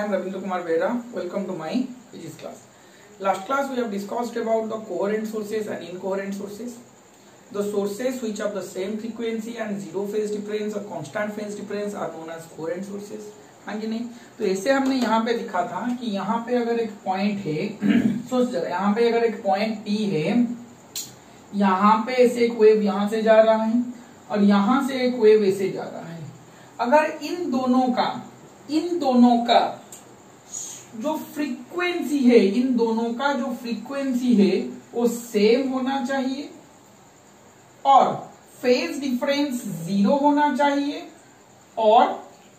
am Ravindra Kumar Behra. Welcome to my physics class. Last class we have discussed about the coherent sources and incoherent sources. The sources which have the same frequency and zero phase difference or constant phase difference are known as coherent sources. हाँ कि नहीं? तो ऐसे हमने यहाँ पे दिखा था कि यहाँ पे अगर एक पॉइंट है सोच जरा, यहाँ पे अगर एक पॉइंट P है, यहाँ पे ऐसे एक वेव यहाँ से जा रहा है और यहाँ से एक वेव ऐसे जा रहा है। अगर इन दोनों का जो फ्रीक्वेंसी है, इन दोनों का जो फ्रीक्वेंसी है वो सेम होना चाहिए और फेज डिफरेंस जीरो होना चाहिए और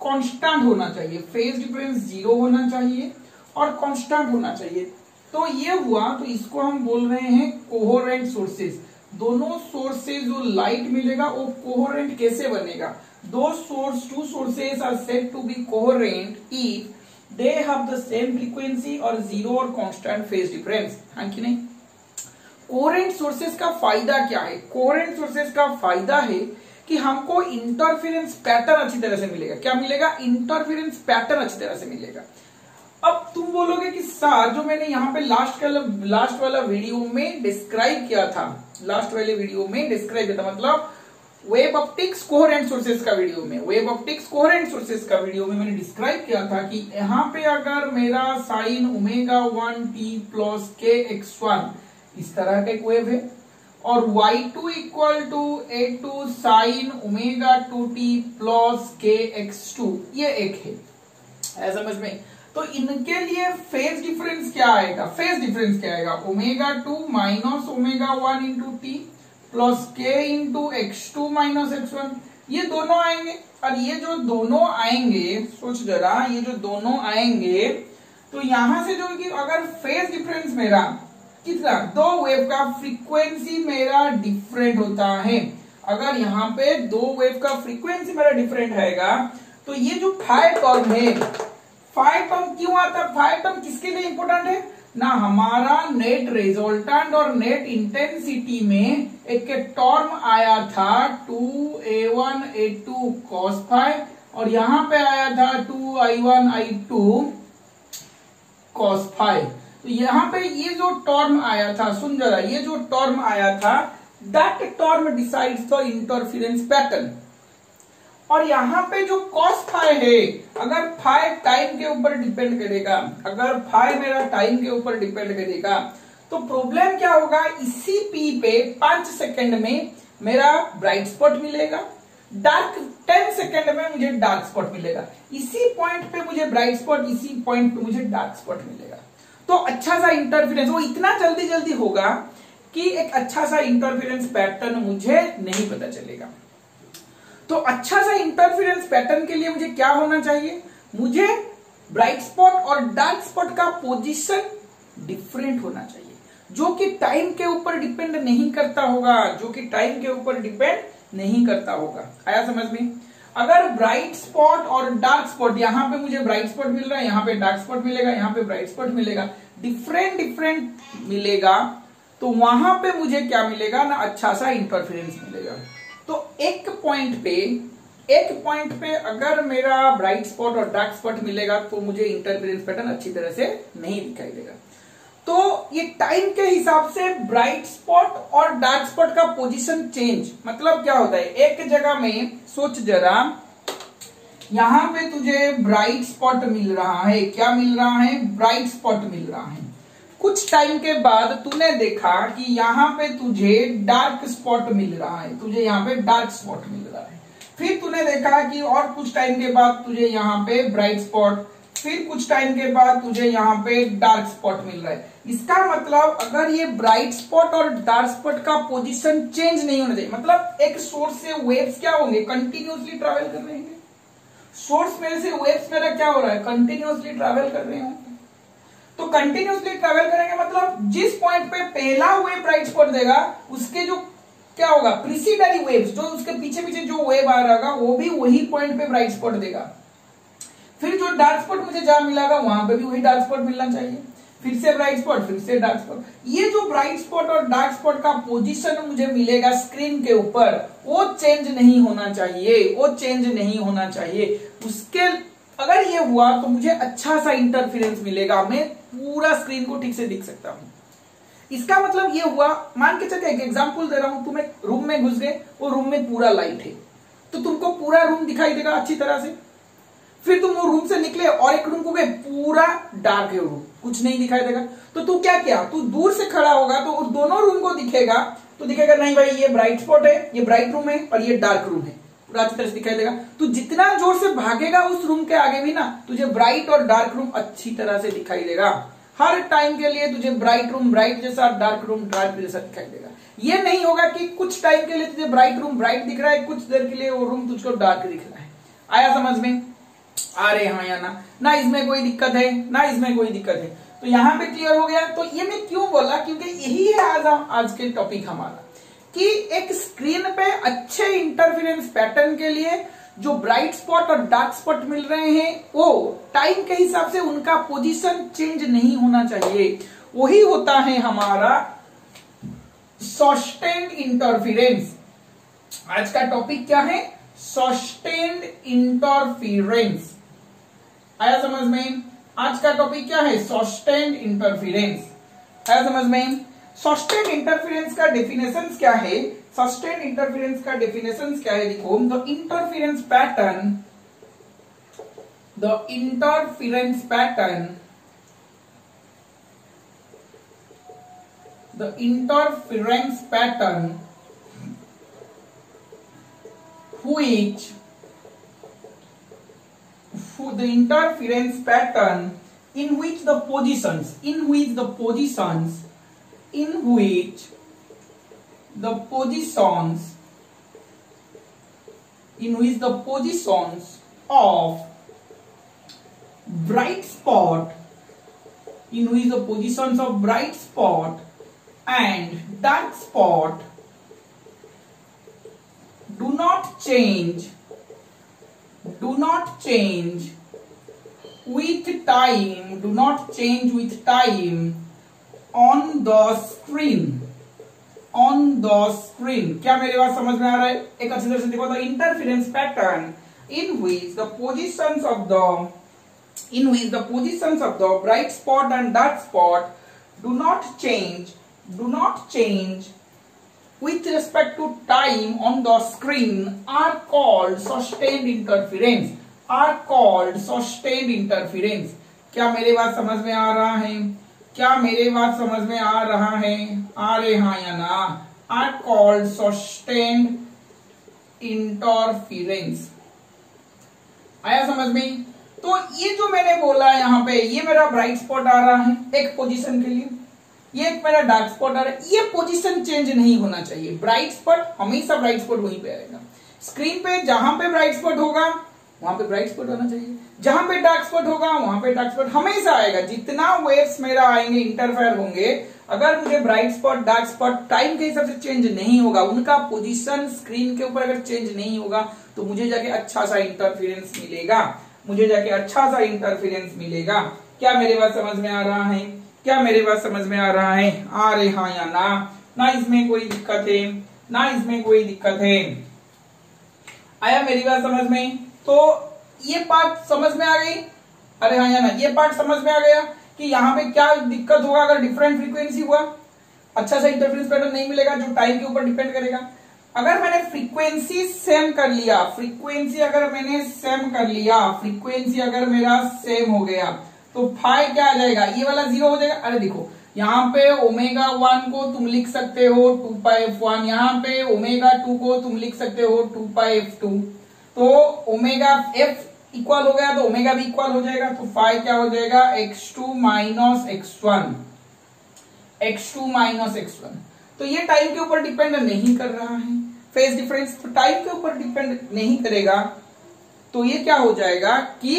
कांस्टेंट होना चाहिए। फेज डिफरेंस जीरो होना चाहिए और कांस्टेंट होना चाहिए। तो ये हुआ, तो इसको हम बोल रहे हैं कोहेरेंट सोर्सेज। दोनों सोर्सेज जो लाइट मिलेगा वो कोहेरेंट कैसे बनेगा? Those two sources are said to be coherent if they have the same frequency or zero or constant phase difference. हाँ कि नहीं? कोहेरेंट सोर्सेज का फायदा क्या है? कोहेरेंट सोर्सेज का फायदा है कि हमको इंटरफेरेंस पैटर्न अच्छी तरह से मिलेगा। क्या मिलेगा? इंटरफेरेंस पैटर्न अच्छी तरह से मिलेगा। अब तुम बोलोगे कि सर जो मैंने यहाँ पे लास्ट वाला वीडियो में डिस्क्राइब किया था, लास्ट वाले वीडियो में डिस्क्राइब किया था, मतलब वेव ऑप्टिक्स कोहेरेंट सोर्सेज का वीडियो में, वेव ऑप्टिक्स कोहेरेंट सोर्सेज का वीडियो में मैंने डिस्क्राइब किया था कि यहाँ पे अगर मेरा साइन ओमेगा 1 t प्लस के x1 इस तरह का एक वेव है और y2 equal to a2 sine omega 2 t plus k x2 ये एक है, ऐसा समझ में? तो इनके लिए फेज डिफरेंस क्या आएगा? फेज डिफरेंस क्या आएगा? Omega 2 minus omega 1 into T plus के इंटू x2 माइनस x1, ये दोनों आएंगे। और ये जो दोनों आएंगे, सोच जरा, ये जो दोनों आएंगे तो यहां से जो कि अगर फेज डिफरेंस मेरा कितना, दो वेव का फ्रीक्वेंसी मेरा डिफरेंट होता है, अगर यहाँ पे दो वेव का फ्रीक्वेंसी मेरा डिफरेंट रहेगा तो ये जो फाई टर्म है, फाई टर्म क्यों आता है? फाई टर्म किसके लिए इंपोर्टेंट है ना? हमारा नेट रिजल्टेंट और नेट इंटेंसिटी में एक टर्म आया था 2a1 a2 cos फाई और यहां पे आया था 2i1 i2 cos फाई। तो यहां पे ये जो टर्म आया था, सुन जरा, ये जो टर्म आया था that term decides the interference pattern. और यहाँ पे जो cos फाई है, अगर फाई टाइम के ऊपर डिपेंड करेगा, अगर फाई मेरा टाइम के ऊपर डिपेंड करेगा तो प्रॉब्लम क्या होगा? इसी पी पे 5 सेकंड में मेरा ब्राइट स्पॉट मिलेगा, 10 सेकंड में मुझे डार्क स्पॉट मिलेगा। इसी पॉइंट पे मुझे ब्राइट स्पॉट, इसी पॉइंट पे मुझे डार्क स्पॉट मिलेगा। तो अच्छा सा इंटरफेरेंस वो इतना जल्दी होगा कि एक अच्छा सा इंटरफेरेंस पैटर्न मुझे नहीं पता चलेगा। तो अच्छा सा इंटरफेरेंस पैटर्न के लिए मुझे क्या होना चाहिए? मुझे ब्राइट स्पॉट और डार्क स्पॉट का पोजीशन डिफरेंट होना चाहिए, जो कि टाइम के ऊपर डिपेंड नहीं करता होगा, जो कि टाइम के ऊपर डिपेंड नहीं करता होगा। आया समझ में? अगर ब्राइट स्पॉट और डार्क स्पॉट, यहाँ पे मुझे ब्राइट स्पॉट मिल रहा है, यहाँ पे डार्क स्पॉट मिलेगा, यहाँ पे ब्राइट स्पॉट मिलेगा, डिफरेंट मिलेगा, तो वहां पे मुझे क्या मिलेगा ना? अच्छा सा इंटरफेरेंस मिलेगा। तो एक पॉइंट पे अगर मेरा ब्राइट स्पॉट और डार्क स्पॉट मिलेगा तो मुझे इंटरफेरेंस पैटर्न अच्छी तरह से नहीं दिखाई देगा। तो ये टाइम के हिसाब से ब्राइट स्पॉट और डार्क स्पॉट का पोजीशन चेंज, मतलब क्या होता है? एक जगह में सोच जरा, यहां पे तुझे ब्राइट स्पॉट मिल रहा है, क्या मिल रहा है? ब्राइट स्पॉट मिल रहा है। कुछ टाइम के बाद तूने देखा कि यहाँ पे तुझे डार्क स्पॉट मिल रहा है, तुझे यहाँ पे डार्क स्पॉट मिल रहा है। फिर तूने देखा कि और कुछ टाइम के बाद तुझे यहाँ पे ब्राइट स्पॉट, फिर कुछ टाइम के बाद तुझे यहाँ पे डार्क स्पॉट मिल रहा है। इसका मतलब अगर ये ब्राइट स्पॉट और डार्क स्पॉट का पोजीशन चेंज नहीं होना चाहिए, मतलब एक सोर्स से वेव्स क्या होंगे? कंटिन्यूअसली ट्रैवल कर रहे हैं। सोर्स में से वेव्स मेरा क्या हो रहा है? कंटिन्यूअसली ट्रैवल कर रहे हैं। तो कंटिन्यूअसली ट्रैवल करेंगे मतलब जिस पॉइंट पे पहला वेव ब्राइट स्पॉट देगा उसके जो क्या होगा? प्रीसीडरी वेव्स, जो उसके पीछे जो वेव आ रहा होगा वो भी वही पॉइंट पे ब्राइट स्पॉट देगा। फिर जो डार्क स्पॉट मुझे जहां मिलेगा वहां पे भी वही डार्क स्पॉट मिलना चाहिए। फिर से ब्राइट स्पॉट, फिर से डार्क स्पॉट। ये जो ब्राइट स्पॉट और डार्क स्पॉट का पोजीशन मुझे मिलेगा स्क्रीन के ऊपर, वो चेंज नहीं होना चाहिए, वो चेंज नहीं होना चाहिए। उसके अगर ये हुआ तो मुझे अच्छा सा इंटरफेरेंस मिलेगा, मैं पूरा स्क्रीन को ठीक से दिख सकता हूं। इसका मतलब ये हुआ, मान के चलते एक एग्जांपल दे रहा हूं, तुम एक रूम में घुस गए, वो रूम में पूरा लाइट है तो तुमको पूरा रूम दिखाई देगा अच्छी तरह से। फिर तुम वो रूम से निकले और एक रूम को गए, पूरा डार्क है रूम, कुछ नहीं दिखाई देगा। तो तू क्या किया, तू दूर से खड़ा होगा तो दोनों रूम को दिखेगा, तो दिखेगा नहीं भाई ये ब्राइट स्पॉट है, ये ब्राइट रूम है और ये डार्क रूम है, पूरा अच्छी तरह से दिखाई देगा। तू जितना जोर से भागेगा उस रूम के आगे भी ना, तुझे ब्राइट और डार्क रूम अच्छी तरह से दिखाई देगा। हर टाइम के लिए तुझे ब्राइट रूम ब्राइट जैसा, डार्क रूम डार्क जैसा दिखाई देगा। ये नहीं होगा कि कुछ टाइम के लिए तुझे ब्राइट रूम ब्राइट दिख रहा है, कुछ देर के लिए वो रूम तुझको डार्क दिख रहा है। आया समझ में? आ रहे हाँ या ना इसमें कोई दिक्कत है, ना इसमें कोई दिक्कत है। तो यहाँ पे क्लियर हो गया। तो ये मैं क्यों बोला, क्योंकि यही है आज के टॉपिक हमारा, कि एक स्क्रीन पे अच्छे इंटरफेरेंस पैटर्न के लिए जो ब्राइट स्पॉट और डार्क स्पॉट मिल रहे हैं वो टाइम के हिसाब से उनका पोजीशन चेंज नहीं होना चाहिए। वही होता है हमारा सस्टेन्ड इंटरफेरेंस। आज का टॉपिक क्या है? Sustained interference. आया समझ में? आज का टॉपिक क्या है? Sustained interference. आया समझ में? सस्टेन्ड इंटरफेरेंस का डेफिनेशन क्या है? सस्टेन्ड इंटरफेरेंस का डेफिनेशन क्या है? देखो, the interference pattern in which the positions of bright spot and dark spot do not change with time on the screen। क्या मेरी बात समझ में आ रहा है? एक अच्छी तरह से देखो, the interference pattern in which the positions of the bright spot and dark spot do not change with respect to time on the screen are called sustained interference। क्या मेरी बात समझ में आ रहा है? आ रहे हाँ या ना? are called sustained interference। आया समझ में? तो ये जो मैंने बोला यहाँ पे, ये मेरा ब्राइट स्पॉट आ रहा है एक पोजीशन के लिए, ये एक मेरा डार्क स्पॉट आ रहा है, ये पोजीशन चेंज नहीं होना चाहिए। ब्राइट स्पॉट हमेशा ब्राइट स्पॉट वहीं पे आएगा। स्क्रीन पे जहां पे ब्राइट स्पॉट होगा वहां पे ब्राइट स्पॉट होना चाहिए, जहां पे डार्क स्पॉट होगा वहां पे डार्क स्पॉट हमेशा आएगा। जितना वेव्स मेरा आएंगे, इंटरफेयर होंगे, अगर मुझे bright spot dark spot time के हिसाब से चेंज नहीं होगा, उनका पोजीशन स्क्रीन के ऊपर अगर चेंज नहीं होगा, तो मुझे जाके अच्छा सा इंटरफेरेंस मिलेगा। क्या मेरी बात समझ में आ रहा है? आ रहे हाँ या ना इसमें कोई दिक्कत है, आया मेरी बात समझ में? तो ये पार्ट समझ में आ गई? अरे हाँ या ना? ये पार्ट समझ में आ गया कि यहाँ पे क्या दिक्कत होगा अगर डिफरेंट फ्रीक्वेंसी हुआ, अच्छा सा इंटरफेरेंस पैटर्न नहीं मिलेगा जो टाइम के ऊपर डिपेंड करेगा। अगर मैंने फ्रीक्वेंसी सेम कर लिया, फ्रीक्वेंसी अगर मेरा सेम हो गया, तो फाई क्या आ जाएगा? ये वाला 0 हो जाएगा। अरे देखो, यहाँ पे ओमेगा 1 को तुम लिख सकते हो 2πf1, यहाँ पे ओमेगा 2 को तुम लिख सकते हो 2πf2। तो ओमेगा f इक्वल हो गया तो ओमेगा भी इक्वल हो जाएगा, तो फाई क्या हो जाएगा? x2 minus x1। तो ये टाइम के ऊपर डिपेंड नहीं कर रहा है, फेज डिफरेंस तो टाइम के ऊपर डिपेंड नहीं करेगा। तो ये क्या हो जाएगा कि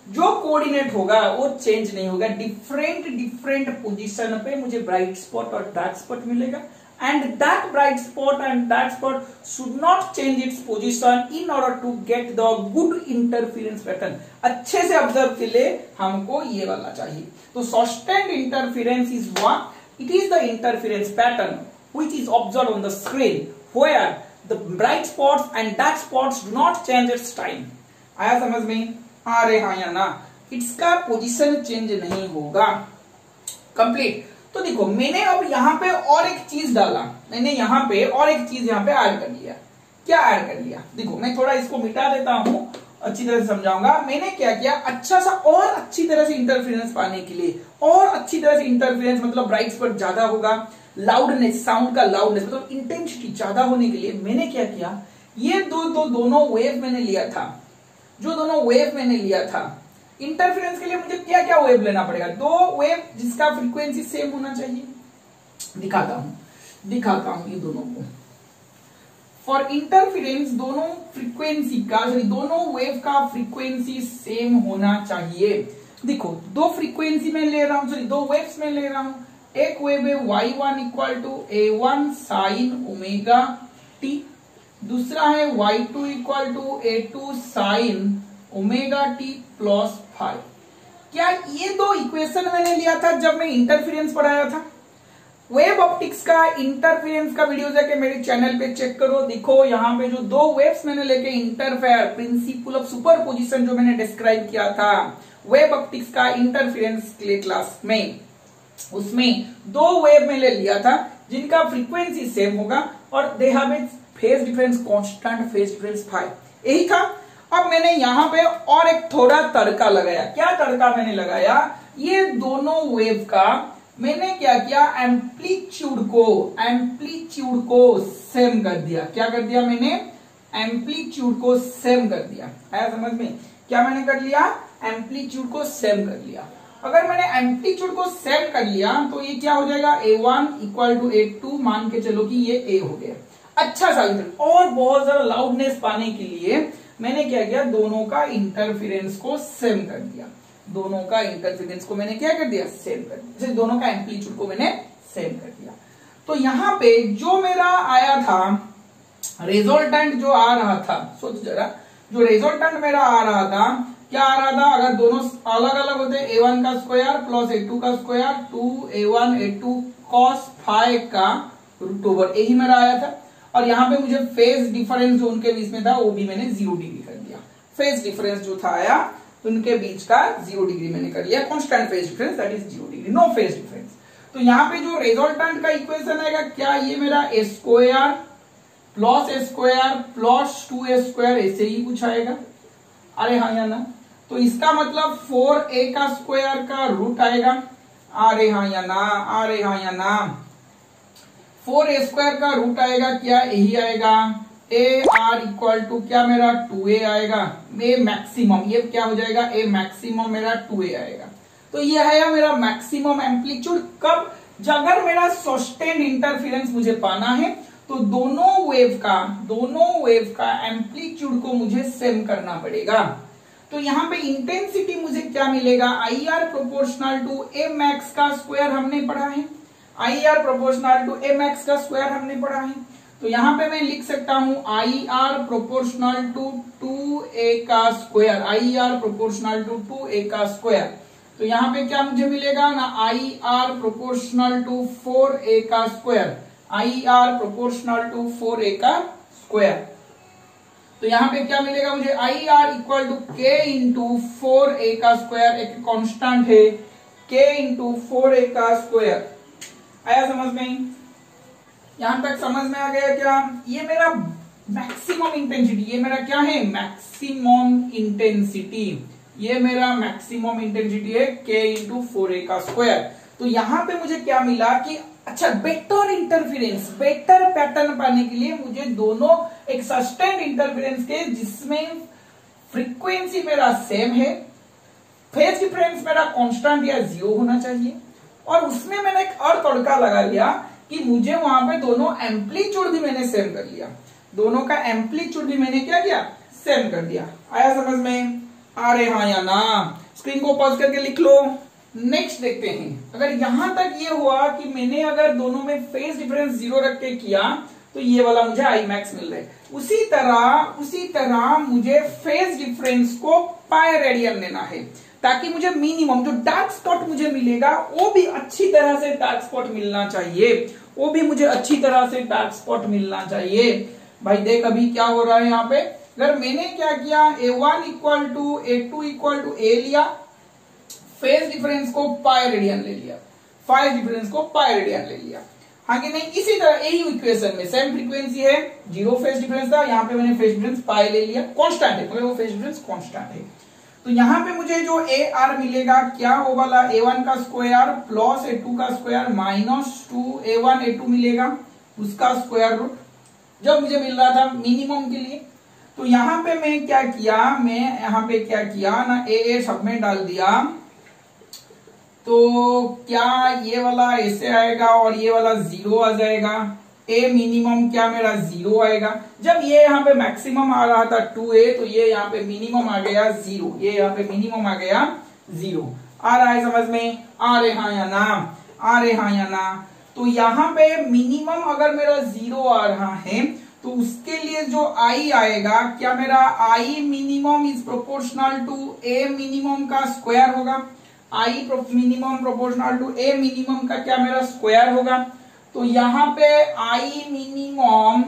जो कोऑर्डिनेट होगा वो चेंज नहीं होगा। डिफरेंट पोजीशन पे मुझे ब्राइट स्पॉट और डार्क स्पॉट मिलेगा, and that bright spot and dark spot should not change its position in order to get the good interference pattern. अच्छे से ऑब्जर्व के लिए हमको ये वाला चाहिए। तो sustained interference is what? It is the interference pattern which is observed on the screen where the bright spots and dark spots do not change its time। आया समझ में? आ रहे हाँ या ना, इसका पोजीशन चेंज नहीं होगा। कंप्लीट। तो देखो मैंने अब यहाँ पे और एक चीज डाला, मैंने यहाँ पे और एक चीज यहाँ पे ऐड कर लिया। क्या ऐड कर लिया? देखो मैं थोड़ा इसको मिटा देता हूं, अच्छी तरह से समझाऊंगा। मैंने क्या किया, अच्छा सा और अच्छी तरह से इंटरफेरेंस पाने के लिए, और अच्छी तरह से इंटरफेरेंस मतलब ब्राइट स्पॉट ज्यादा होगा, लाउडनेस, साउंड का लाउडनेस मतलब इंटेंसिटी ज्यादा होने के लिए मैंने क्या किया, ये दोनों वेव मैंने लिया था, जो दोनों वेव मैंने लिया था, इंटरफेरेंस के लिए मुझे क्या क्या वेव लेना पड़ेगा, दो वेव जिसका फ्रीक्वेंसी सेम होना चाहिए। दिखाता हूं ये दोनों को। फॉर इंटरफेरेंस दोनों फ्रीक्वेंसी का, दोनों वेव का फ्रीक्वेंसी सेम होना चाहिए। देखो दो फ्रीक्वेंसी में ले रहा हूं, दो वेव्स में ले रहा हूं। एक वेव है y1 equal to a1 sine omega t, दूसरा है y2 equal to a2 sine omega t plus 5। क्या ये दो इक्वेशन मैंने लिया था जब मैं इंटरफेरेंस पढ़ाया था? वेव ऑप्टिक्स का इंटरफेरेंस का वीडियो जाके मेरे चैनल पे चेक करो। देखो यहाँ पे जो दो वेव्स मैंने लेके इंटरफेयर प्रिंसिपल ऑफ सुपरपोजिशन जो मैंने डिस्क्राइब किया था वेव ऑप्टिक्स का इंटरफेरेंस क्लास में, उसमें दो वेव मैंने लिया था जिनका फ्रीक्वेंसी सेम होगा और they have A phase difference constant, phase difference 5। यही था। अब मैंने यहाँ पे और एक थोड़ा तड़का लगाया। क्या तड़का मैंने लगाया? ये दोनों वेव का मैंने क्या किया, एम्पलीट्यूड को सेम कर दिया। क्या कर दिया मैंने? एम्पलीट्यूड को सेम कर दिया। आया समझ में? क्या मैंने कर लिया? एम्पलीट्यूड को सेम कर लिया। अगर मैंने एम्पलीट्यूड को सेम कर लिया तो ये क्या हो जाएगा, a1 इक्वल टू a2, मान के चलो कि ये a हो गया। अच्छा सा और बहुत ज्यादा लाउडनेस पाने के लिए मैंने क्या किया, दोनों का इंटरफेरेंस को सेम कर दिया। दोनों का इंटरफेरेंस को मैंने क्या कर दिया, सेम कर दिया। दोनों का एम्पलीट्यूड को मैंने सेम कर दिया। तो यहाँ पे जो मेरा आया था रिजल्टेंट जो आ रहा था, सोच जरा, जो रिजल्टेंट मेरा आ रहा था, क्या आ रहा था? अगर दोनों अलग अलग होते, a1 का स्क्वायर प्लस a2 का स्क्वायर, 2a1 a2 cos 5 का रूट ओवर, यही मेरा आया था। और यहाँ पे मुझे फेज डिफरेंस जो उनके बीच में था वो भी मैंने 0 डिग्री कर दिया। फेज डिफरेंस जो था आया उनके बीच का 0 डिग्री मैंने कर लिया। Constant phase difference that is 0 degree, no phase difference. तो यहाँ पे जो रिजल्टेंट का इक्वेशन आएगा, क्या ये मेरा a square plus 2a square ऐसे ही कुछ आएगा? अरे हाँ या ना? तो इसका मतलब 4a का स्क्वायर का रूट आएगा। अरे हाँ या ना? अरे हाँ या ना? 4a स्क्वायर का रूट आएगा, क्या यही आएगा? a r इक्वल टू क्या मेरा 2a आएगा। a मैक्सिमम, ये क्या हो जाएगा, a मैक्सिमम मेरा 2a आएगा। तो ये है मेरा मैक्सिमम एम्पलीट्यूड। कब? अगर मेरा सस्टेन्ड इंटरफेरेंस मुझे पाना है तो दोनों वेव का एम्पलीट्यूड को मुझे सेम करना पड़ेगा। तो यहाँ पे इंटेंसिटी मुझे क्या मिलेगा, IR proportional to a max का स्क्वायर हमने पढ़ा है। IR proportional to a max का स्क्वायर हमने पढ़ा है। तो यहाँ पे मैं लिख सकता हूं IR प्रोपोर्शनल टू 2a का square, IR proportional to 2a का स्क्वायर। तो यहाँ पे क्या मुझे मिलेगा ना, IR प्रोपोर्शनल टू 4a का square, IR proportional to 4a का स्क्वायर। तो यहाँ पे क्या मिलेगा मुझे, IR equal to k into 4a का स्क्वायर, एक कांस्टेंट है k इंटू 4a का स्क्वायर। आया समझ में? यहां तक समझ में आ गया क्या? ये मेरा मैक्सिमम इंटेंसिटी, ये मेरा क्या है, मैक्सिमम इंटेंसिटी। ये मेरा मैक्सिमम इंटेंसिटी है k इंटू 4a का स्क्वायर। तो यहां पे मुझे क्या मिला कि अच्छा बेटर इंटरफेरेंस, बेटर पैटर्न पाने के लिए मुझे दोनों एक सस्टेन्ड इंटरफेरेंस के जिसमें फ्रीक्वेंसी मेरा सेम है, फेज डिफरेंस मेरा कांस्टेंट या 0 होना चाहिए, और उसमें मैंने एक और तड़का लगा लिया कि मुझे वहां पे दोनों एम्पलीट्यूड भी मैंने सेम कर लिया। दोनों का एम्पलीट्यूड भी मैंने क्या किया, सेम कर दिया। आया समझ में? अरे हाँ या ना? स्क्रीन को पॉज करके लिख लो। नेक्स्ट देखते हैं। अगर यहां तक ये हुआ कि मैंने अगर दोनों में फेज डिफरेंस 0 रख के किया तो ये वाला मुझे I मैक्स मिल रहा है। उसी तरह मुझे फेज डिफरेंस को पाई रेडियन देना है ताकि मुझे मिनिमम जो डार्क स्पॉट मुझे मिलेगा वो भी अच्छी तरह से डार्क स्पॉट मिलना चाहिए, वो भी मुझे अच्छी तरह से डार्क स्पॉट मिलना चाहिए। भाई देख अभी क्या हो रहा है यहाँ पे, अगर मैंने क्या किया, A1 equal to A2 equal to A लिया, फेज डिफरेंस को पाई रेडियन ले लिया, फेज डिफरेंस को पाई रेडियन ले लिया, हाँ कि नहीं। इसी तरह यही इक्वेशन में सेम फ्रीक्वेंसी है, जीरो फेज डिफरेंस था, यहाँ पे मैंने फेज डिफरेंस पाई ले लिया, कांस्टेंट है मगर वो फेज डिफरेंस कांस्टेंट है। तो यहाँ पे मुझे जो AR मिलेगा क्या वो वाला A1 का स्क्वायर प्लस A2 का स्क्वायर माइनस 2A1 A2 मिलेगा, उसका स्क्वायर रूट, जब मुझे मिल रहा था मिनिमम के लिए। तो यहाँ पे मैं क्या किया, मैं यहाँ पे क्या किया ना, ए सब में डाल दिया, तो क्या ये वाला ऐसे आएगा और ये वाला 0 आ जाएगा। ए मिनिमम क्या मेरा 0 आएगा, जब ये यहाँ पे मैक्सिमम आ रहा था 2A, तो ये यहाँ पे मिनिमम आ गया 0, ये यहाँ पे मिनिमम आ गया 0। आ रहा है समझ में, आ रहे हाँ या ना, आ रहे हाँ या ना। तो यहाँ पे मिनिमम अगर मेरा 0 आ रहा है तो उसके लिए जो I आएगा, क्या मेरा I minimum is proportional to A minimum का स्क्वायर होगा। I minimum proportional to A minimum का क्या मेरा स्क्वायर होगा। तो यहाँ पे I मिनिमम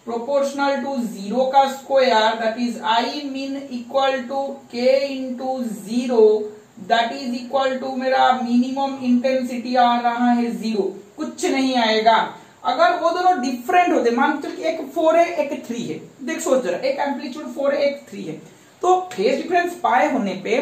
प्रोपोर्शनल टू 0 का square, that is I min equal to K into 0, that is equal to मेरा मिनिमम इंटेंसिटी आ रहा है 0, कुछ नहीं आएगा। अगर वो दोनों डिफरेंट होते, मान चलिए एक 4 है एक 3 है, देख सोच जरा, एक एम्पलीट्यूड 4 है एक 3 है, तो फेज डिफरेंस पाए होने पे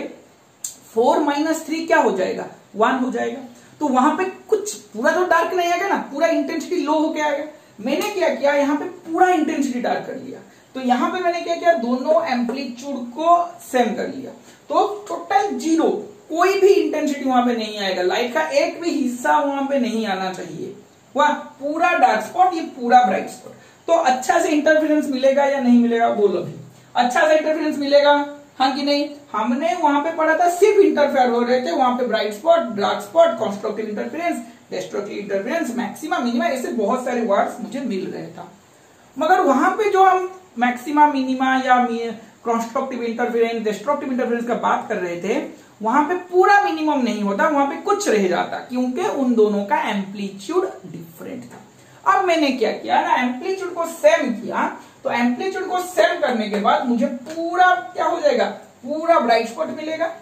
4 माइनस 3 क्या हो जाएगा, 1 हो जाएगा। तो वहां पे कुछ पूरा तो डार्क नहीं आएगा ना, पूरा इंटेंसिटी लो होके आएगा। मैंने क्या किया, यहाँ पे पूरा इंटेंसिटी डार्क कर लिया। तो यहाँ पे मैंने क्या किया, दोनों एम्पलीट्यूड को सेम कर लिया, तो टोटल 0, कोई भी इंटेंसिटी वहां पे नहीं आएगा, लाइट का एक भी हिस्सा वहां पे नहीं आना चाहिए। वह पूरा डार्क स्पॉट, ये पूरा ब्राइट स्पॉट। तो अच्छा से इंटरफेरेंस मिलेगा या नहीं मिलेगा, बोलो भी। अच्छा से इंटरफेरेंस मिलेगा, हाँ कि नहीं। हमने वहां पे पढ़ा था सिर्फ इंटरफेयर हो रहे थे, वहां पे bright spot, dark spot, constructive interference, destructive interference, maxima, minima, ऐसे बहुत सारे वर्ड्स मुझे मिल रहे था। मगर वहां पे जो हम मैक्सिमा, मिनिमा या कंस्ट्रक्टिव इंटरफेरेंस, डिस्ट्रक्टिव इंटरफेरेंस का बात कर रहे थे, वहां पे पूरा मिनिमम नहीं होता, वहां पे कुछ रह जाता, क्योंकि उन दोनों का एम्पलीट्यूड डिफरेंट था। अब मैंने क्या किया ना, एम्पलीट्यूड को सेम किया। तो एम्पलीट्यूड को सेम करने के बाद मुझे पूरा क्या हो जाएगा, पूरा ब्राइट स्पॉट मिलेगा।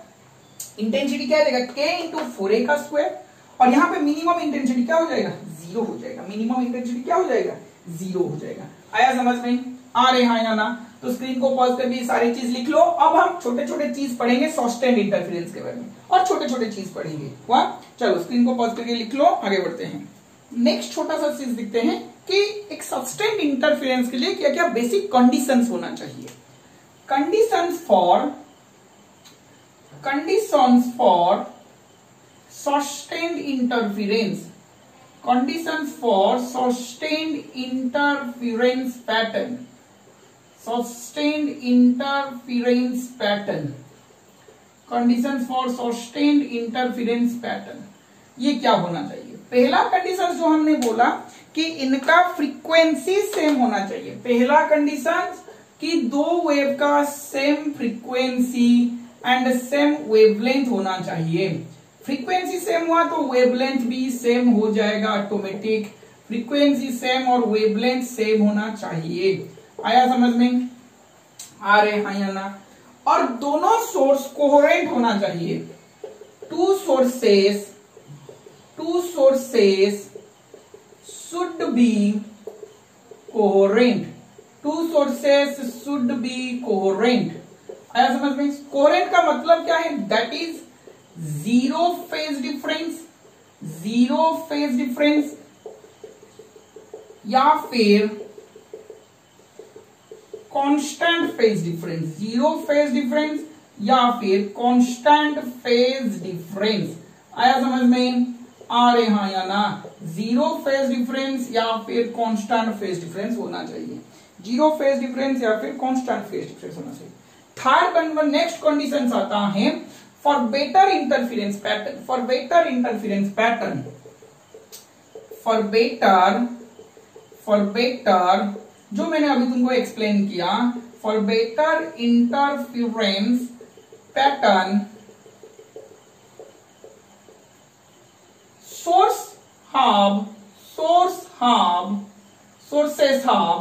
इंटेंसिटी क्या देगा, K इंटू 4A का स्क्वायर, और यहाँ पे मिनिमम इंटेंसिटी क्या हो जाएगा, 0 हो जाएगा। मिनिमम इंटेंसिटी क्या हो जाएगा, 0 हो जाएगा। आया समझ में, आ रहे हैं या ना। तो स्क्रीन को पॉज करके सारी चीज लिख लो। अब हम छोटे छोटे चीज पढ़ेंगे सस्टेन्ड इंटरफेरेंस के बारे में, और छोटे छोटे चीज पढ़ेंगे। वाह, चलो स्क्रीन को पॉज करके लिख लो, आगे बढ़ते हैं। नेक्स्ट छोटा सा चीज दिखते हैं कि एक सस्टेन्ड इंटरफेरेंस के लिए क्या क्या बेसिक कंडीशंस होना चाहिए। Conditions for sustained interference, conditions for sustained interference pattern, sustained interference pattern, conditions for sustained interference pattern, ये क्या होना चाहिए। पहला कंडीशन जो हमने बोला कि इनका फ्रीक्वेंसी सेम होना चाहिए। पहला कंडीशन कि दो वेव का same frequency and same wavelength होना चाहिए। फ्रीक्वेंसी सेम हुआ तो वेवलेंथ भी सेम हो जाएगा ऑटोमेटिक। फ्रीक्वेंसी सेम और वेवलेंथ सेम होना चाहिए। आया समझ में, आ रहे हैं या ना। और दोनों सोर्स कोहेरेंट होना चाहिए। To sources should B coherent, to sources should B coherent. आया समझ में। कोहेरेंट का मतलब क्या है, that is zero phase difference या फिर constant phase difference. Zero phase difference या फिर कांस्टेंट फेज डिफरेंस। आया समझ में, आ रहे हैं या ना। जीरो फेज डिफरेंस या फिर कांस्टेंट फेज डिफरेंस होना चाहिए। जीरो फेज डिफरेंस या फिर कांस्टेंट फेज डिफरेंस होना चाहिए। थर्ड नेक्स्ट कंडीशन आता है for better interference pattern, for better जो मैंने अभी तुमको एक्सप्लेन किया, for better interference pattern sources have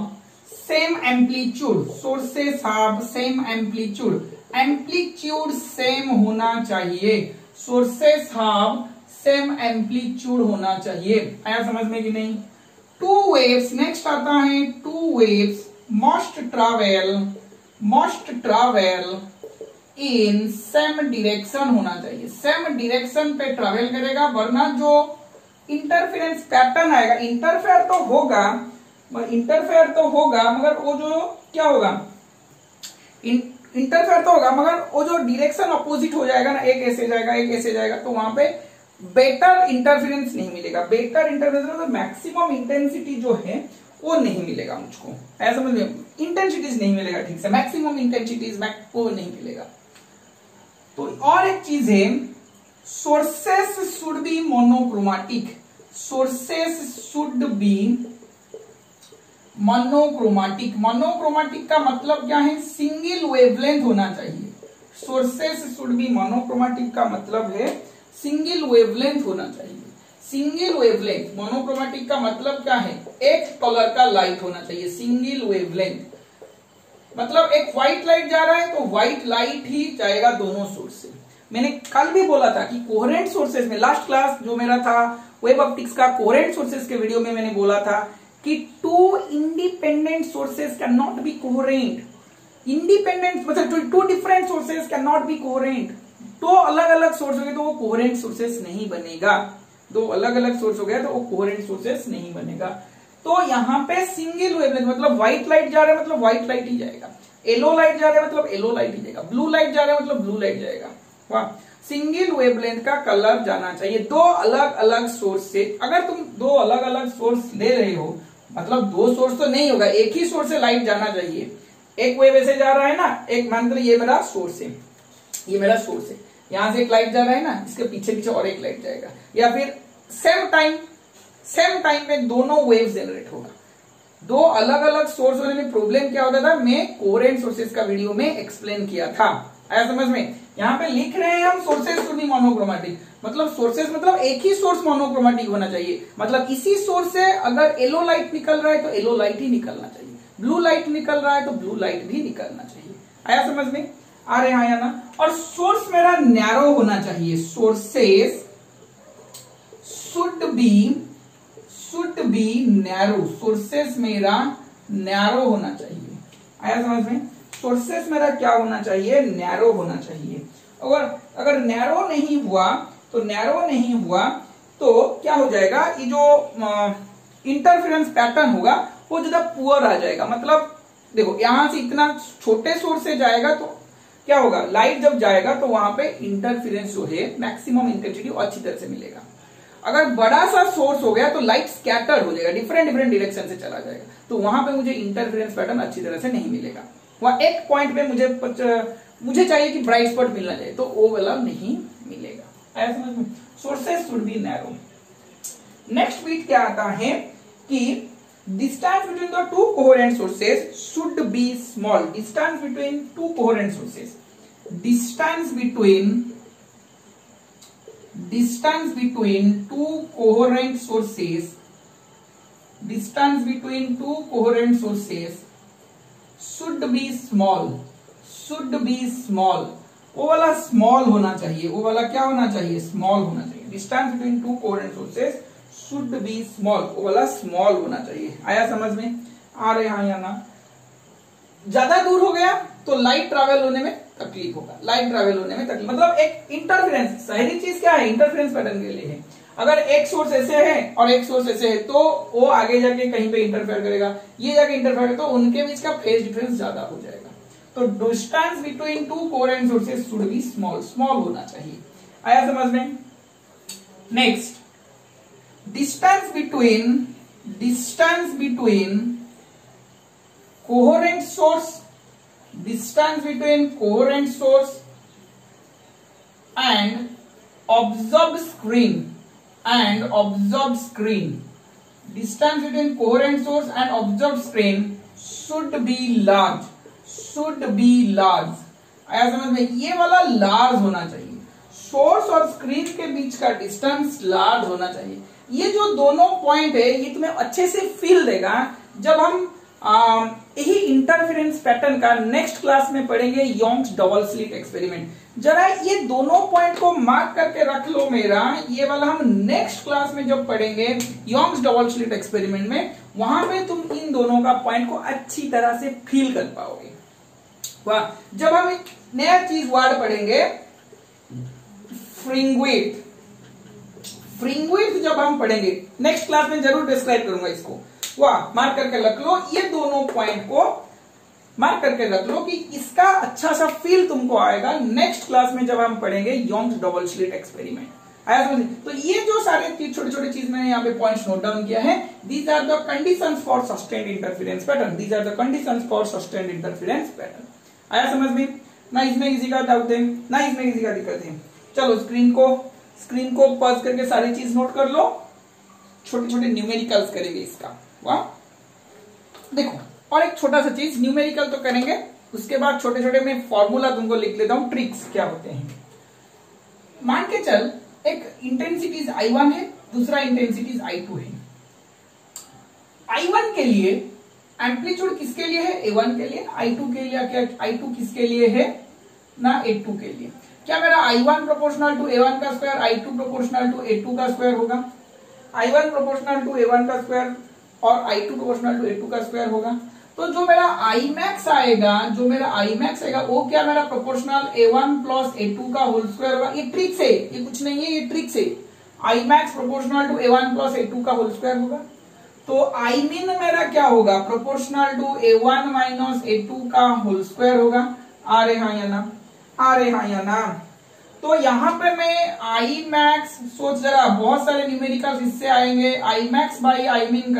same amplitude, sources have same amplitude, amplitude same होना चाहिए, सोर्सेस हैव सेम एम्पलीट्यूड होना चाहिए। आया समझ में कि नहीं? टू वेव्स, नेक्स्ट आता है two waves must travel in same direction होना चाहिए, सेम डायरेक्शन पे ट्रैवल करेगा, वरना जो इंटरफेरेंस पैटर्न आएगा, इंटरफेयर तो होगा मगर वो जो क्या होगा, इंटरफेयर तो होगा मगर वो जो डायरेक्शन अपोजिट हो जाएगा ना, एक ऐसे जाएगा एक ऐसे जाएगा, तो वहां पे बेटर इंटरफेरेंस नहीं मिलेगा। बेटर इंटरफेरेंस मतलब मैक्सिमम इंटेंसिटी जो है वो नहीं मिलेगा मुझको, ऐसा समझ में, इंटेंसिटीज नहीं मिलेगा ठीक से, मैक्सिमम इंटेंसिटीज वो नहीं मिलेगा। तो और एक चीज है, sources should B monochromatic, sources should B monochromatic, monochromatic का मतलब क्या है, सिंगल वेवलेंथ होना चाहिए। सोर्सेस शुड बी मोनोक्रोमेटिक का मतलब है सिंगल वेवलेंथ होना चाहिए, सिंगल वेवलेंथ। मोनोक्रोमेटिक का मतलब क्या है, एक कलर का लाइट होना चाहिए, सिंगल वेवलेंथ मतलब एक व्हाइट लाइट जा रहा है तो व्हाइट लाइट ही जाएगा दोनों सोर्स से। मैंने कल भी बोला था कि कोहेरेंट सोर्सेस में, लास्ट क्लास जो मेरा था वेब ऑप्टिक्स का कोहेरेंट सोर्सेस के वीडियो में मैंने बोला था कि two independent sources can not be coherent, independent मतलब two different sources can not be coherent, दो अलग अलग सोर्स हो गए तो वो कोहेरेंट सोर्सेस नहीं बनेगा, दो अलग अलग सोर्स हो गया तो वो कोहेरेंट सोर्सेस नहीं बनेगा। तो यहाँ पे सिंगल वेवलेंथ मतलब व्हाइट लाइट जा रहा है मतलब व्हाइट लाइट ही जाएगा, येलो लाइट जा रहा है मतलब येलो लाइट ही जाएगा, ब्लू लाइट जा रहा है मतलब ब्लू लाइट जाएगा। वाह, सिंगल वेवलेंथ का कलर जाना चाहिए दो अलग अलग सोर्स से। अगर तुम दो अलग अलग सोर्स ले रहे हो मतलब दो सोर्स तो नहीं होगा, एक ही सोर्स से लाइट जाना चाहिए। एक वेव ऐसे जा रहा है ना, एक मान लो ये मेरा सोर्स है, ये मेरा सोर्स है, यहां से एक लाइट जा रहा है ना, इसके पीछे पीछे और एक लाइट जाएगा, या फिर सेम टाइम में दोनों वेव जनरेट होगा। दो अलग अलग सोर्स होने में प्रॉब्लम क्या होता था, मैं कोहेरेंट सोर्सेस का वीडियो में एक्सप्लेन किया था। आया समझ में? यहाँ पे लिख रहे हैं हम सोर्सेस शुड बी मोनोक्रोमेटिक, मतलब सोर्सेस मतलब एक ही सोर्स मोनोक्रोमेटिक होना चाहिए, मतलब इसी सोर्स से अगर येलो लाइट निकल रहा है तो येलो लाइट ही निकलना चाहिए, ब्लू लाइट निकल रहा है तो ब्लू लाइट भी निकलना चाहिए। आया समझ में? आ रहे हैं ना? और सोर्स मेरा नैरो होना चाहिए, sources should be narrow, sources मेरा नैरो होना चाहिए। आया समझ में? सोर्सेस मेरा क्या होना चाहिए, नैरो होना चाहिए। अगर नैरो नहीं हुआ तो क्या हो जाएगा, ये जो इंटरफेरेंस पैटर्न होगा वो ज्यादा पुअर आ जाएगा। मतलब देखो यहां से इतना छोटे सोर्स से जाएगा तो क्या होगा, लाइट जब जाएगा तो वहां पे इंटरफेरेंस जो है मैक्सिमम इंटेंसिटी अच्छी तरह से मिलेगा। अगर बड़ा सा सोर्स हो गया तो लाइट स्कैटर हो जाएगा, डिफरेंट डायरेक्शन से चला जाएगा, तो वहां पे मुझे इंटरफेरेंस पैटर्न अच्छी तरह से नहीं मिलेगा। वहां एक पॉइंट पे मुझे चाहिए कि ब्राइट स्पॉट मिलना चाहिए, तो वो वाला नहीं मिलेगा। आया समझ में? Sources should be narrow. Next बीट क्या आता है कि distance between the two coherent sources should be small. Distance between two coherent sources, distance between two coherent sources, distance between two coherent sources should be small, वो वाला small होना चाहिए, वो वाला क्या होना चाहिए, स्मॉल होना चाहिए। Distance between two coherent sources should be small, वो वाला स्मॉल होना चाहिए। आया समझ में? आ रहे हैं या ना? ज्यादा दूर हो गया तो लाइट ट्रैवल होने में तकलीफ होगा, लाइट ट्रैवल होने में तकलीफ मतलब एक इंटरफेरेंस, सारी चीज क्या है, इंटरफेरेंस पैटर्न के लिए है। अगर एक सोर्स ऐसे है और एक सोर्स ऐसे है तो वो आगे जाके कहीं पे इंटरफेयर करेगा, ये जाके इंटरफेयर तो उनके बीच का फेज डिफरेंस ज्यादा हो जाएगा। तो distance between two coherent sources should be small होना चाहिए। आया समझ में? Next, distance between coherent source, distance between coherent source and observed screen, distance between coherent source and observed screen should be large। आया समझ में? ये वाला लार्ज होना चाहिए, सोर्स और स्क्रीन के बीच का डिस्टेंस लार्ज होना चाहिए। ये जो दोनों पॉइंट है ये तुम्हें अच्छे से फील देगा जब हम यही इंटरफेरेंस पैटर्न का नेक्स्ट क्लास में पढ़ेंगे योंग्स डबल स्लिट एक्सपेरिमेंट। जरा ये दोनों पॉइंट को मार्क करके रख लो मेरा, ये वाला हम नेक्स्ट क्लास में जब पढ़ेंगे योंग्स डबल स्लिट एक्सपेरिमेंट में, वहां पे तुम इन दोनों का पॉइंट को अच्छी तरह से फील कर पाओगे। वाह, जब हम एक नया चीज वर्ड पढ़ेंगे फ्रिंगविड्थ, फ्रिंगविड्थ जब हम पढ़ेंगे नेक्स्ट क्लास में जरूर डिस्क्राइब करूंगा इसको। वाह, मार्क करके रख लो, ये दोनों पॉइंट को मार्क करके रख लो कि इसका अच्छा सा फील तुमको आएगा नेक्स्ट क्लास में जब हम पढ़ेंगे योंग्स डबल स्लिट एक्सपेरिमेंट। आया समझ? तो ये जो सारे छोटे छोटे चीज मैंने यहाँ पे पॉइंट्स नोट डाउन किया है, these are the conditions for sustained interference pattern, these are the conditions for sustained interference pattern. आया समझ में? ना इसमें किसी का डाउट है, ना इसमें किसी का दिक्कत है। चलो स्क्रीन को पॉज करके सारी चीज नोट कर लो, छोटे छोटे न्यूमेरिकल्स करेंगे इसका। वाह, देखो, और एक छोटा सा चीज, न्यूमेरिकल तो करेंगे, उसके बाद छोटे छोटे मैं फॉर्मूला तुमको लिख लेता हूं, ट्रिक्स क्या होते हैं। मान के चल एक इंटेंसिटीज I1 है, दूसरा इंटेंसिटीज I2 है। I1 के लिए एम्पलीट्यूड किसके लिए है? A1 के लिए। I2 के लिए क्या? I2 किसके लिए है ना? A2 के लिए। क्या मेरा I1 प्रोपोर्शनल टू A1 का square, I2 proportional to A2 का स्क्वायर होगा? I1 प्रोपोर्शनल टू A1 का स्क्वायर और I2 प्रोपोर्शनल टू A2 का स्क्वायर होगा। तो जो मेरा Imax आएगा, वो क्या मेरा प्रोपोर्शनल A1 प्लस A2 का होल स्क्वायर होगा। ये ट्रिक्स है, ये कुछ नहीं है, ये ट्रिक्स है। Imax proportional to A1 plus A2 का होल स्क्वायर होगा। तो Imin मेरा क्या होगा? Proportional to A1 minus A2 का होल स्क्वायर होगा। आ रहे हाँ या ना? आ रहे हाँ या ना? तो यहाँ पे मैं Imax, सोच जरा, बहुत सारे न्यूमेरिकल्स इससे आएंगे। Imax बाई Imin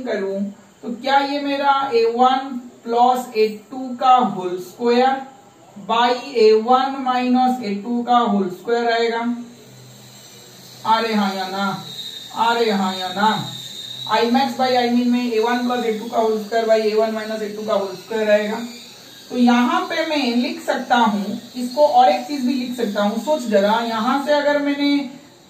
करूं तो क्या ये मेरा A1 प्लस A2 का whole square by A1 minus A2 का होल स्क्वायर आएगा। आ रहे हाँ या ना? आ रहे हाँ या ना? Imax बाई Imin में A1 प्लस A2 का whole square by A1 minus A2 का होल स्क्वायर आएगा। तो यहाँ पे मैं लिख सकता हूं इसको, और एक चीज भी लिख सकता हूं। सोच जरा, यहां से अगर मैंने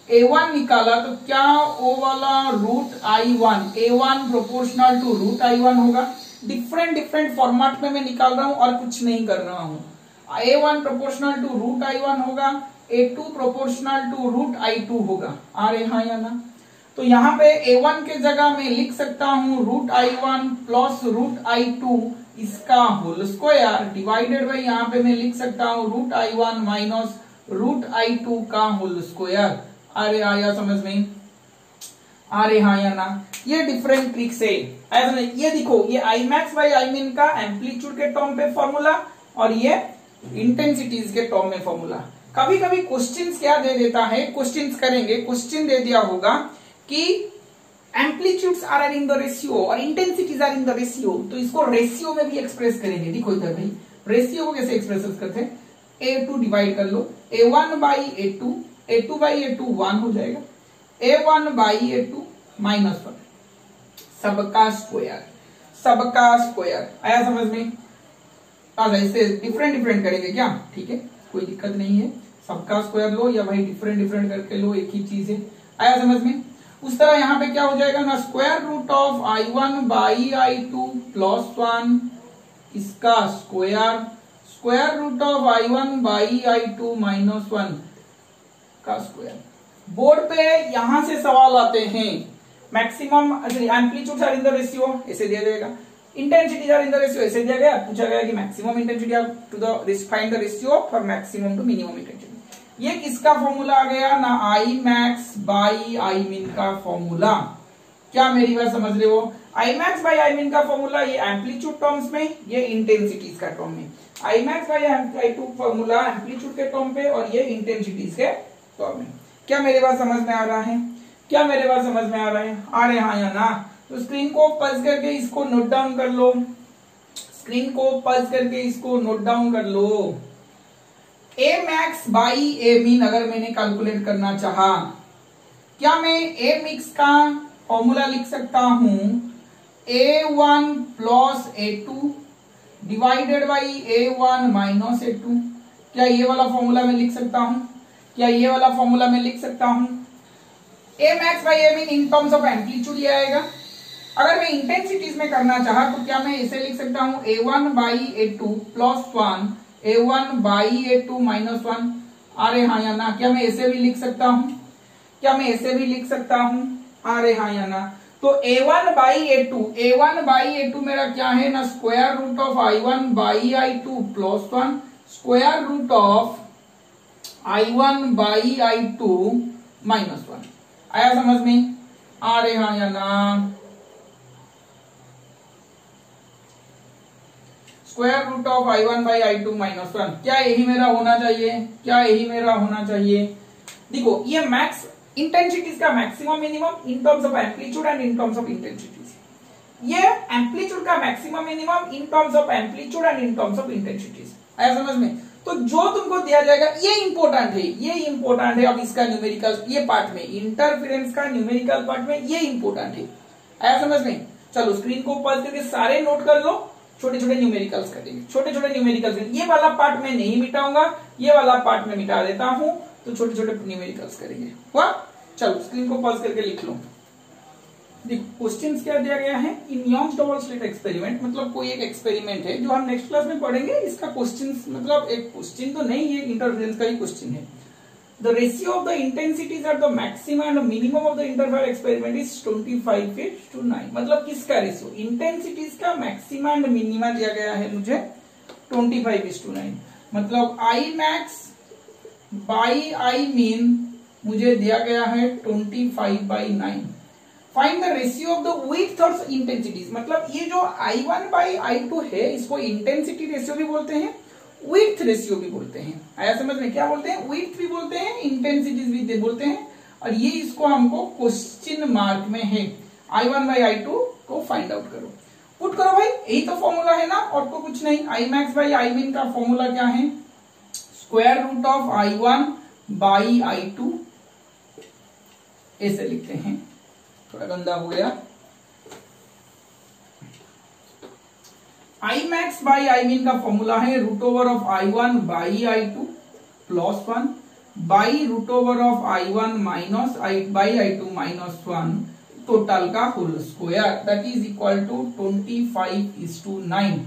A1 निकाला तो क्या वो वाला root I1, A1 proportional to root I1 होगा। डिफरेंट फॉर्मेट में मैं निकाल रहा हूं और कुछ नहीं कर रहा हूं। A1 proportional to root I1 होगा, A2 proportional to root I2 होगा। आ रहे हाँ या ना? तो यहाँ पे A1 के जगह मैं लिख सकता हूं root I1 plus root I2 इसका होल स्क्वायर डिवाइडेड बाई, यहाँ पे मैं लिख सकता हूं root I1 minus root I2 का होल स्क्वायर। अरे आया समझ में? आ रहे हाँ या ना? ये डिफरेंट ट्रिक्स है। ऐसा नहीं, ये देखो, ये Imax बाई Imin का एम्पलीट्यूड के टर्म पे फॉर्मूला और ये इंटेंसिटीज के टर्म में फॉर्मूला। कभी कभी क्वेश्चंस क्या दे देता है, क्वेश्चंस करेंगे, क्वेश्चन दे दिया होगा कि amplitudes are in the ratio और intensities are in the ratio, तो इसको रेशियो में भी एक्सप्रेस करेंगे। देखो इधर भाई, रेशियो को कैसे एक्सप्रेस करते हैं? A2 डिवाइड कर लो, A1 by A2, A2 by A2 1 हो जाएगा, A1 बाई A2 माइनस 1, सबका स्क्वायर। आया समझ में? अच्छा, इससे डिफरेंट करेंगे क्या? ठीक है, कोई दिक्कत नहीं है। सबका स्क्वायर लो या भाई डिफरेंट करके लो, एक ही चीज है। आया समझ में? उस तरह यहाँ पे क्या हो जाएगा ना, square root of I1 by I2 plus 1 इसका square root of I1 by I2 minus 1 का स्क्वायर। बोर्ड पे यहां से सवाल आते हैं, maximum amplitude are in the ratio, ऐसे दिया जाएगा। Intensity are in the ratio, ऐसे दिया गया। पूछा गया कि maximum intensity to the find the ratio for maximum to minimum intensity. ये किसका फॉर्मूला आ गया ना? Imax बाई Imin का फॉर्मूला। क्या मेरी बात समझ रहे हो? Imax बाई Imin का फॉर्मूला ये एम्पलीट्यूड टर्म्स में, ये इंटेंसिटीज का टर्म में। Imax by I2 formula amplitude के टर्म पे और ये इंटेंसिटीज के टर्म में। क्या मेरी बात समझ में आ रहा है? क्या मेरी बात समझ में आ रहा है? आ रहे हाँ या ना? तो स्क्रीन को पल्स करके इसको नोट डाउन कर लो, स्क्रीन को पल्स करके इसको नोट डाउन कर लो। Amax बाई Amin अगर मैंने कैलकुलेट करना चाहा, क्या मैं Amix का फॉर्मूला लिख सकता हूं A1 plus A2 divided by A1 minus A2? क्या ये वाला फॉर्मूला मैं लिख सकता हूं? क्या ये वाला फॉर्मूला मैं लिख सकता हूं? Amax by Amin in terms of amplitude ये आएगा, अगर मैं इंटेंसिटीज में करना चाहा तो क्या मैं इसे लिख सकता हूं A1 by A2 plus 1 A1 by A2 minus 1। अरे हाँ या ना, क्या मैं ऐसे भी लिख सकता हूं? क्या मैं ऐसे भी लिख सकता हूं? अरे हाँ या ना। तो A1 by A2 मेरा क्या है ना, square root of I1 by I2 plus 1 square root of I1 by I2 minus 1। आया समझ में? अरे हाँ या ना। Square root of I1 by I2 minus 1, क्या यही मेरा होना चाहिए? क्या यही मेरा होना चाहिए? देखो ये मैक्स इंटेंसिटीज का maximum minimum in terms of amplitude and in terms of intensities, ये एम्पलीट्यूड का maximum minimum in terms of amplitude and in terms of intensities. आया समझ में? तो जो तुमको दिया जाएगा ये इंपॉर्टेंट है, ये इंपॉर्टेंट है। अब इसका न्यूमेरिकल ये पार्ट में, इंटरफेरेंस का न्यूमेरिकल पार्ट में ये इंपॉर्टेंट है। आया समझ में? चलो स्क्रीन को पॉज करके सारे नोट कर लो, छोटे छोटे न्यूमेरिकल्स करेंगे, छोटे छोटे न्यूमेरिकल्स। ये वाला पार्ट मैं नहीं मिटाऊंगा, ये वाला पार्ट में मिटा देता हूं, तो छोटे छोटे न्यूमेरिकल्स करेंगे। हुआ? चलो स्क्रीन को पॉज करके लिख लो। देखो क्वेश्चंस क्या दिया गया है, in Young's double slit experiment, मतलब कोई एक एक्सपेरिमेंट है जो हम नेक्स्ट क्लास में पढ़ेंगे। इसका क्वेश्चंस मतलब एक क्वेश्चन तो नहीं है, इंटरफेरेंस का ही क्वेश्चन है। The ratio of the intensities at the maximum and minimum of the interval experiment is 25:9। मतलब किसका रेशियो? इंटेंसिटीज का मैक्सिमा एंड मिनिमा दिया गया है मुझे 25:9। मतलब I max by I min मुझे दिया गया है 25/9। Find the ratio of the width और इंटेंसिटीज, मतलब ये जो I1 by I2 है इसको इंटेंसिटी रेशियो भी बोलते हैं, विड्थ रेशियो भी बोलते हैं। आया समझ में? क्या बोलते हैं? विड्थ भी बोलते हैं, इंटेंसिटीज भी बोलते हैं। और ये इसको हमको क्वेश्चन मार्क में है, I1 by I2 को फाइंड आउट करो, पुट करो भाई। यही तो फॉर्मूला है ना, और तो कुछ नहीं। I max by I min का फॉर्मूला क्या है? Square root of I1 by I2, ऐसे लिखते हैं। थोड़ा गंदा हो गया। I max by I min का फॉर्मूला है root over of I1 by I2 plus 1 by root over of I1 minus by I2 minus 1 total का whole square, that is equal to 25:9।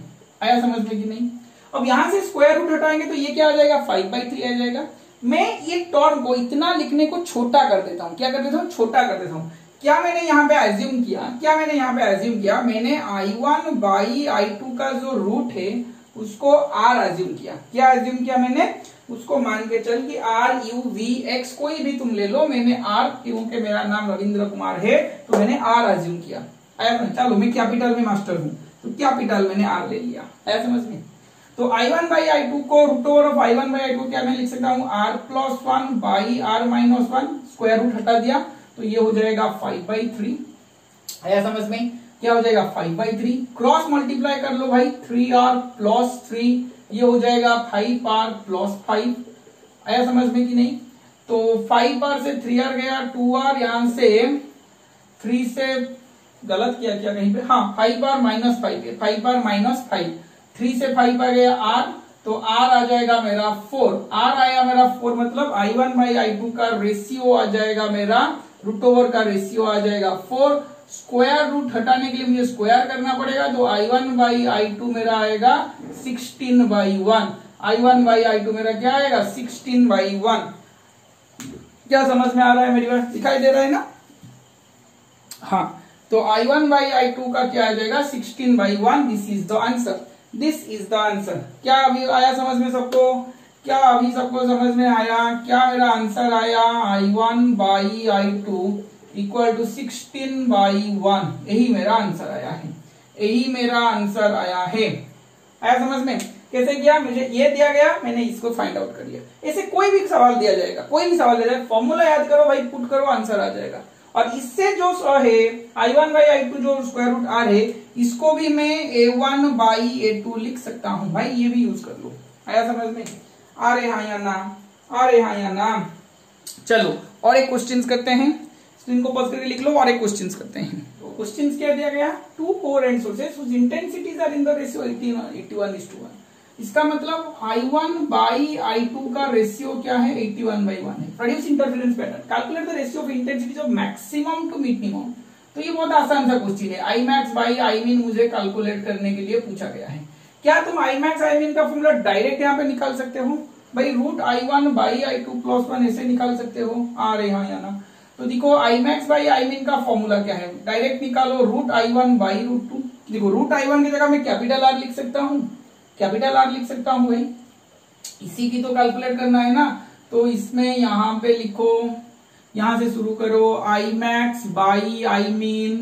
आया समझ में कि नहीं? अब यहां से स्क्वायर रूट हटाएंगे तो ये क्या आ जाएगा? 5/3 आ जाएगा। मैं ये टर्म को इतना लिखने को छोटा कर देता हूं। क्या कर देता हूं? छोटा कर देता हूं। क्या मैंने यहाँ पे एज्यूम किया? मैंने I1 बाई I2 का जो रूट है उसको R एज्यूम किया। क्या एज्यूम किया मैंने? उसको मान के चल कि RUVX कोई भी तुम ले लो, मैंने R, क्योंकि मेरा नाम रविंद्र कुमार है तो मैंने R एज्यूम किया। आया? चलो मैं कैपिटल में मास्टर हूं तो कैपिटल मैंने R ले लिया। आया समझ में? तो I1 बाई I2 को root over of I1 by I2 क्या मैं लिख सकता हूँ? R plus 1 by R minus 1, square root हटा दिया तो ये हो जाएगा 5/3। आया समझ में? क्या हो जाएगा? 5/3। क्रॉस मल्टीप्लाई कर लो भाई, 3R प्लस 3, ये हो जाएगा 5R प्लस 5। आया समझ में कि नहीं? तो 5R से 3R गया, 2R, यहां से 3 से गलत किया क्या कहीं पे? हाँ, 5R माइनस 5 है, 5R माइनस 5, 3 से 5 आ गया R, तो R आ जाएगा मेरा 4। R आया मेरा 4, मतलब I1 बाई I2 का रेशियो आ जाएगा मेरा, रूट ओवर का रेशियो आ जाएगा 4। स्क्वायर रूट हटाने के लिए मुझे स्क्वायर करना पड़ेगा, तो I1 बाई I2 मेरा आएगा 16/1। I1 बाई I2 मेरा क्या आएगा? 16/1। क्या समझ में आ रहा है? मेरी बात दिखाई दे रहा है ना? हाँ, तो I1 बाई I2 का क्या आ जाएगा? 16/1। This is the answer, this is the answer. क्या अभी आया समझ में सबको? क्या अभी सबको समझ में आया? क्या मेरा आंसर आया? I1 by I2 equal to 16/1। यही मेरा आंसर आया है, यही मेरा आंसर आया है। आया समझ में? कैसे किया? मुझे ये दिया गया, मैंने इसको फाइंड आउट कर लिया। ऐसे कोई भी सवाल दिया जाएगा, कोई भी सवाल दिया जाएगा, फॉर्मूला याद करो भाई, पुट करो, आंसर आ जाएगा। और इससे जो है I1 बाई I2 जो स्क्वायर रूट R है, इसको भी मैं A1 बाई A2 लिख सकता हूं भाई, ये भी यूज कर लो। आया समझ में? अरे हाँ या ना? अरे हाँ या ना? चलो और एक क्वेश्चन करते हैं, स्क्रीन को पॉज करके लिख लो, और एक क्वेश्चन करते हैं। तो क्वेश्चन क्या दिया गया? 2 coherent sources whose intensities are in the ratio 81:1। इसका मतलब I1 बाई I2 का रेशियो क्या है? 81/1 है। Produce interference pattern, calculate the ratio of intensities of maximum to minimum. तो ये बहुत आसान सा क्वेश्चन है। I max by I min मुझे कैलकुलेट करने के लिए पूछा गया है। क्या तुम आई मैक्स आई मीन का फॉर्मूला डायरेक्ट यहाँ पे निकाल सकते हो? भाई root I one by I two plus one ऐसे निकाल सकते हो। आ रहे हाँ या ना? तो देखो I max by I min का फॉर्मूला क्या है, डायरेक्ट निकालो root I one by root two. देखो रूट आई वन की जगह मैं कैपिटल आर लिख सकता हूँ, कैपिटल आर लिख सकता हूँ भाई, इसी की तो कैलकुलेट करना है ना। तो इसमें यहाँ पे लिखो, यहां से शुरू करो, I max by I min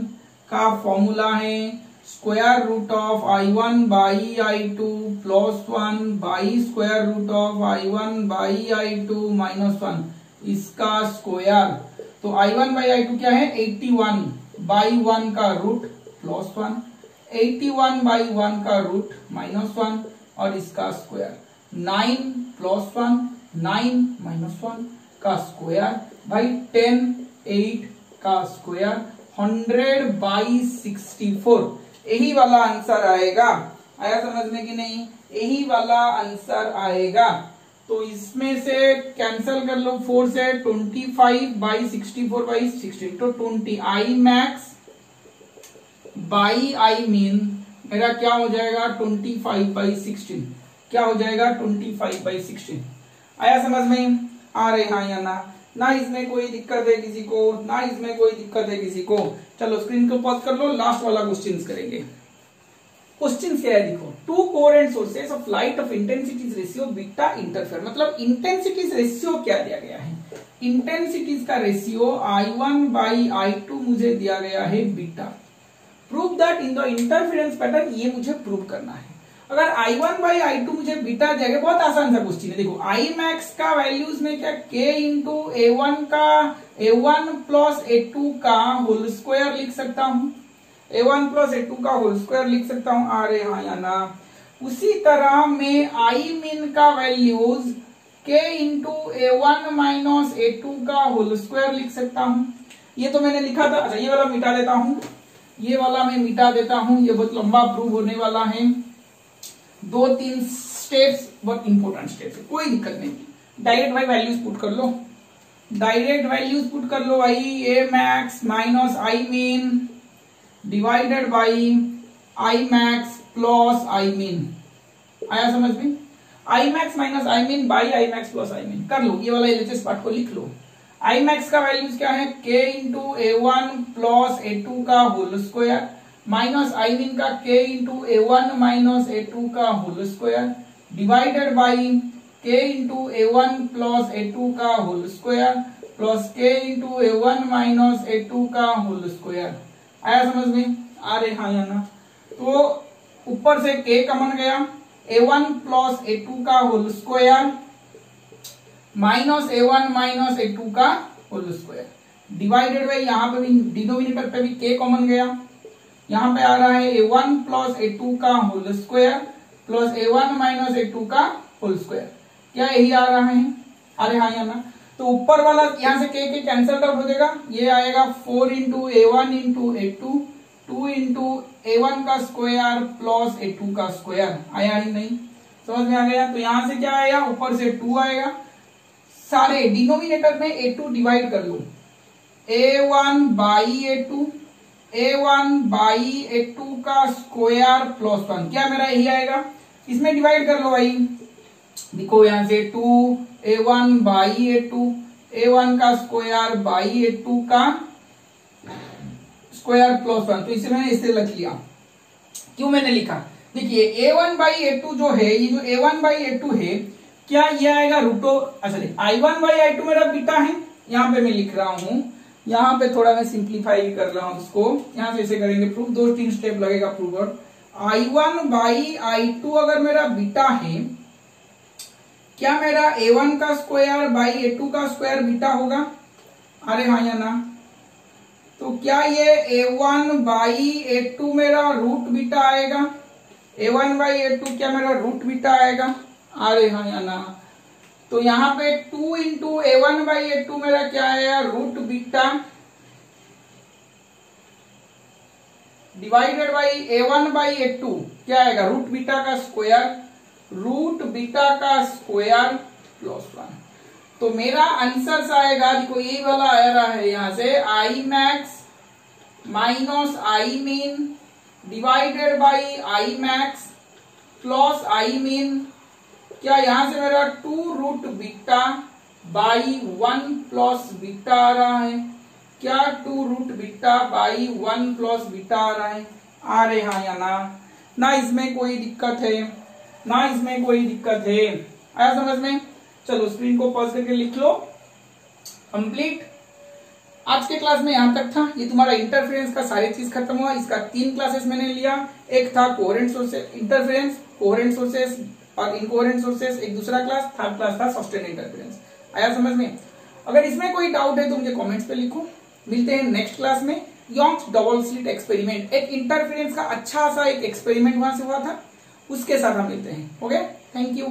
का फॉर्मूला है square root of I one by I two plus one by square root of I one by I two minus one, इसका स्क्वायर। तो I one by I two क्या है 81 by one का root plus one, 81 by one का root minus one और इसका square. 9 plus one 9 minus one का square भाई 10 8 का स्क्वायर 100 बाई 64, यही वाला आंसर आएगा। आया समझ में कि नहीं? यही वाला आंसर आएगा। तो इसमें से कैंसिल कर लो 4 से, 25 बाई 64 बाई 16 तो 20 आई मैक्स बाई आई मीन मेरा क्या हो जाएगा 25 बाई 16, क्या हो जाएगा 25 बाई 16। आया समझ में? आ रहे हाँ या ना? ना इसमें कोई दिक्कत है किसी को, ना इसमें कोई दिक्कत है किसी को। चलो स्क्रीन को पॉज कर लो, लास्ट वाला क्वेश्चन करेंगे। क्वेश्चन क्या है देखो, to coherent sources of light of intensities ratio beta interfere. मतलब इंटेंसिटीज रेशियो क्या दिया गया है, इंटेंसिटीज का रेशियो I1 बाई I2 मुझे दिया गया है beta. Prove that in the interference pattern, ये मुझे प्रूव करना है। अगर I1 बाई I2 मुझे बीटा दिया गया, बहुत आसान सा क्वेश्चन है। देखो आई मैक्स का वैल्यूज में क्या K इंटू A1 का A1 प्लस A2 का होल स्क्वायर लिख सकता हूँ, A1 प्लस A2 का होल स्क्वायर लिख सकता हूँ। आ रहे हाँ या ना? उसी तरह में आई मीन का values K into A1 minus A2 का होल स्क्वायर लिख सकता हूँ। ये तो मैंने लिखा था। अच्छा ये वाला मिटा देता हूँ, ये वाला मैं मिटा देता हूँ, ये बहुत लंबा प्रूव होने वाला है। 2-3 स्टेप्स बहुत इंपॉर्टेंट स्टेप्स है, कोई दिक्कत नहीं। डायरेक्ट भाई वैल्यूज पुट कर लो, डायरेक्ट वैल्यूज पुट कर लो भाई। A max minus I min divided by I max plus I min. आया समझ में? I max minus I min by I max plus I min कर लो, ये वाला एलएचएस पार्ट को लिख लो। आई मैक्स का वैल्यूज क्या है K into A1 plus A2 का whole square minus I min का K into A1 minus A2 का whole square divided by K into A1 plus A2 का whole square plus K into A1 minus A2 का whole square. आया समझ में? आ रहे हाँ या ना? तो ऊपर से K कॉमन गया, A1 प्लस A2 का whole square minus A1 minus A2 का होल स्क्वायर डिवाइडेड बाई, यहाँ पे भी डिनोमिनेटर पे भी K कॉमन गया, यहाँ पे आ रहा है A1 प्लस A2 का whole square plus A1 minus A2 का होल स्क्वायर। क्या यही आ रहा है? अरे हाँ या ना? तो ऊपर वाला यहाँ से K कैंसिल आउट हो जाएगा, ये आएगा 4 into A1 into A2, 2 into A1 का स्क्वायर प्लस A2 का स्क्वायर। आया ही नहीं? समझ में आ गया? तो यहाँ से क्या आएगा, ऊपर से 2 आएगा, सारे डिनोमिनेटर में A2 डिवाइड कर लो, A1 by A2, A1 by A2 का स्क्वायर प्लस 1, क्या मेरा यही आएगा? इसमें डिवाइड कर लो भाई। देखो यहां से 2 A1 बाई A2, A1 का स्क्वायर बाई A2 का स्क्वायर प्लस 1, तो इसे मैंने इसे लिख लिया। क्यों मैंने लिखा? देखिए A1 बाई A2 जो है, ये जो A1 बाई A2 है, क्या ये आएगा रूटो, अच्छा I1 बाई I2 मेरा बीटा है, यहाँ पे मैं लिख रहा हूं, यहाँ पे थोड़ा मैं सिंप्लीफाई कर रहा हूं इसको, यहाँ से इसे करेंगे प्रूफ, 2-3 स्टेप लगेगा प्रूफ। I1 बाई I2 अगर मेरा बीटा है, क्या मेरा A1 का स्क्वायर बाई A2 का स्क्वायर बीटा होगा? अरे हाँ या ना? तो क्या ये A1 बाई A2 मेरा रूट बीटा आएगा? A1 बाई A2 क्या मेरा रूट बीटा आएगा? अरे हाँ या ना? तो यहाँ पे 2 इंटू A1 बाई A2 मेरा क्या आएगा? Root beta divided by A1 by A2 क्या आएगा? रूट बीटा का स्क्वायर, रूट बीटा का स्क्वायर प्लस 1। तो मेरा आंसर आएगा, देखो ये वाला आ रहा है यहाँ से I max minus I min divided by I max plus I min, क्या यहां से मेरा 2 root beta by 1 plus beta आ रहा है, क्या 2 root beta by 1 plus beta आ रहा है, आ रहे हैं या ना इसमें कोई दिक्कत है, ना इसमें कोई दिक्कत है, आया समझ में। चलो स्क्रीन को पॉज करके लिख लो, कंप्लीट। आज के क्लास में यहां तक था, ये तुम्हारा इंटरफेरेंस का सारी चीज खत्म हुआ। इसका 3 क्लासेस मैंने लिया, एक था coherent sources, interference, coherent sources और इनकोहेरेंट सोर्सेस, एक दूसरा क्लास, थर्ड क्लास था सस्टेन्ड इंटरफेरेंस। आया समझ में। अगर इसमें कोई डाउट है तो मुझे कमेंट्स पे लिखो। मिलते हैं नेक्स्ट क्लास में। यॉन्ग्स डबल स्लिट एक्सपेरिमेंट, एक इंटरफेरेंस का अच्छा सा एक एक्सपेरिमेंट वहां से हुआ था, उसके साथ हम मिलते हैं। Okay, thank you.